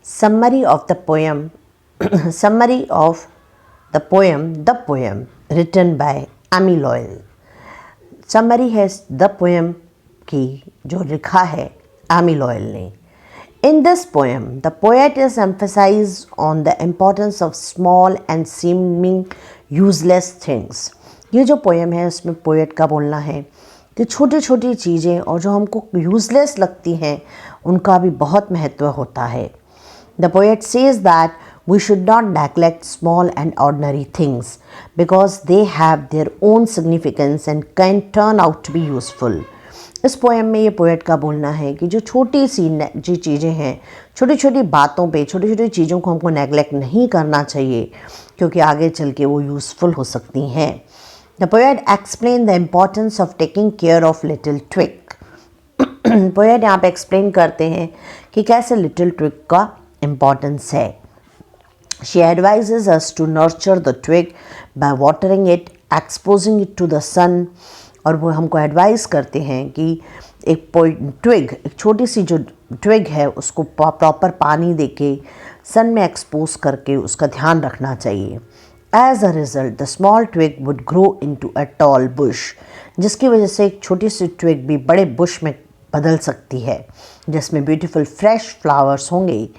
Summary of the poem Summary of the poem written by Amy Lowell. Summary है the poem की जो लिखा है एमी लॉयल ने. In this poem, the poet is emphasized on the importance of small and seeming useless things. ये जो poem है उसमें पोएट का बोलना है कि छोटी छोटी चीज़ें और जो हमको यूजलेस लगती हैं उनका भी बहुत महत्व होता है. The poet says that we should not neglect small and ordinary things because they have their own significance and can turn out to be useful. इस पोएम में ये पोएट का बोलना है कि जो छोटी सी जी चीज़ें हैं, छोटी छोटी बातों पे, छोटी छोटी चीज़ों को हमको नेगलेक्ट नहीं करना चाहिए क्योंकि आगे चल के वो यूज़फुल हो सकती हैं. The poet explained the importance of taking care of little twig. Poet यहाँ पे एक्सप्लेन करते हैं कि कैसे लिटिल ट्विग का इम्पॉर्टेंस है. She advises us to nurture the twig by watering it, exposing it to the sun. और वो हमको एडवाइस करते हैं कि एक छोटी सी जो ट्विग है उसको प्रॉपर पानी देके सन में एक्सपोज करके उसका ध्यान रखना चाहिए. As a result, the small twig would grow into a tall bush, जिसकी वजह से एक छोटी सी ट्विग भी बड़े बुश में बदल सकती है जिसमें ब्यूटीफुल फ्रेश फ्लावर्स होंगे.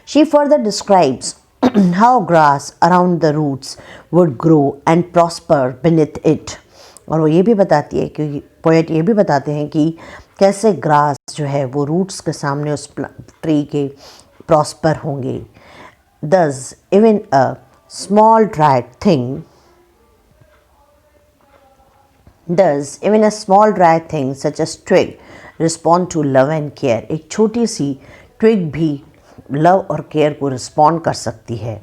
She further describes how grass around the roots would grow and prosper beneath it. और वो ये भी बताती है कि पोएट ये भी बताते हैं कि कैसे ग्रास जो है वो रूट्स के सामने उस ट्री के प्रॉस्पर होंगे. Thus, even a small dry thing such as twig respond to love and care. एक छोटी सी ट्विग भी लव और केयर को रिस्पॉन्ड कर सकती है.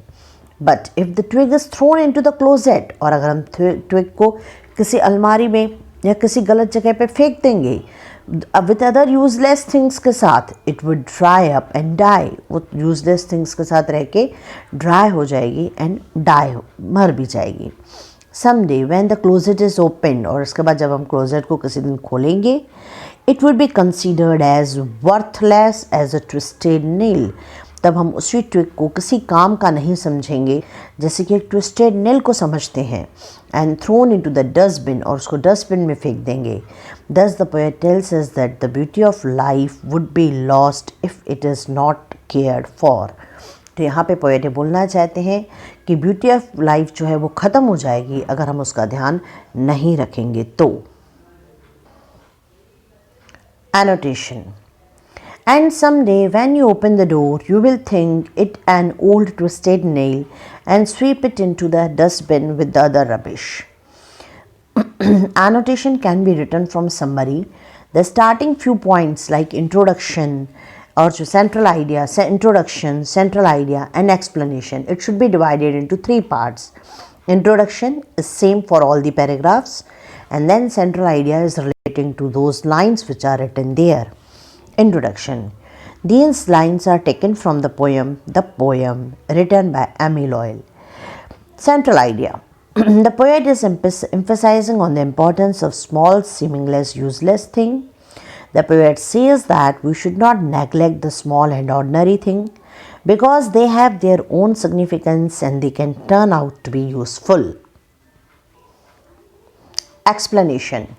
But if the twig is thrown into the closet, और अगर हम ट्विग को किसी अलमारी में या किसी गलत जगह पे फेंक देंगे विद अदर यूजलेस थिंग्स के साथ, it would dry up and die. वो यूजलेस थिंग्स के साथ रह के ड्राई हो जाएगी एंड मर भी जाएगी. Someday when the closet is open, और इसके बाद जब हम क्लोजेट को किसी दिन खोलेंगे, it would be considered as worthless as a twisted nail. तब हम उसी ट्विग को किसी काम का नहीं समझेंगे जैसे कि एक ट्विस्टेड नेल को समझते हैं, and thrown into the dustbin, और उसको डस्टबिन में फेंक देंगे. Thus the poet tells us that the beauty of life would be lost if it is not cared for. तो यहाँ पे पोएट ये बोलना चाहते हैं कि ब्यूटी ऑफ लाइफ जो है वो ख़त्म हो जाएगी अगर हम उसका ध्यान नहीं रखेंगे तो. Annotation. And someday when you open the door, you will think it an old twisted nail and sweep it into the dustbin with the other rubbish. Annotation can be written from summary. The starting few points like introduction or central idea, introduction, central idea and explanation. It should be divided into 3 parts. Introduction is same for all the paragraphs, and then central idea is relating to those lines which are written there. Introduction. These lines are taken from the poem written by Amy Lowell. Central idea. The poet is emphasizing on the importance of small, seemingly useless thing. The poet says that we should not neglect the small and ordinary thing because they have their own significance and they can turn out to be useful. Explanation.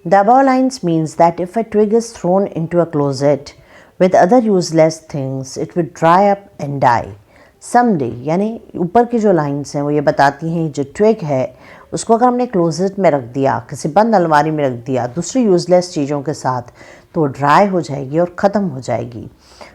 The above lines means that if a twig is thrown into a closet with other useless things, it would dry up and die. Someday, यानी ऊपर की जो lines हैं वो ये बताती हैं जो ट्विग है उसको अगर हमने क्लोजेट में रख दिया, किसी बंद अलमारी में रख दिया दूसरी यूजलेस चीज़ों के साथ, तो ड्राई हो जाएगी और ख़त्म हो जाएगी.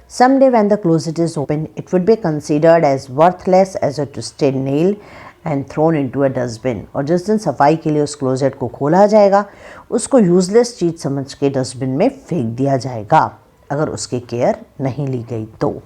Someday when the closet is open, it would be considered as worthless as a twisted nail and thrown into a dustbin. और जिस दिन सफाई के लिए उस क्लोजेट को खोला जाएगा उसको यूजलेस चीज़ समझ के डस्टबिन में फेंक दिया जाएगा अगर उसकी केयर नहीं ली गई तो.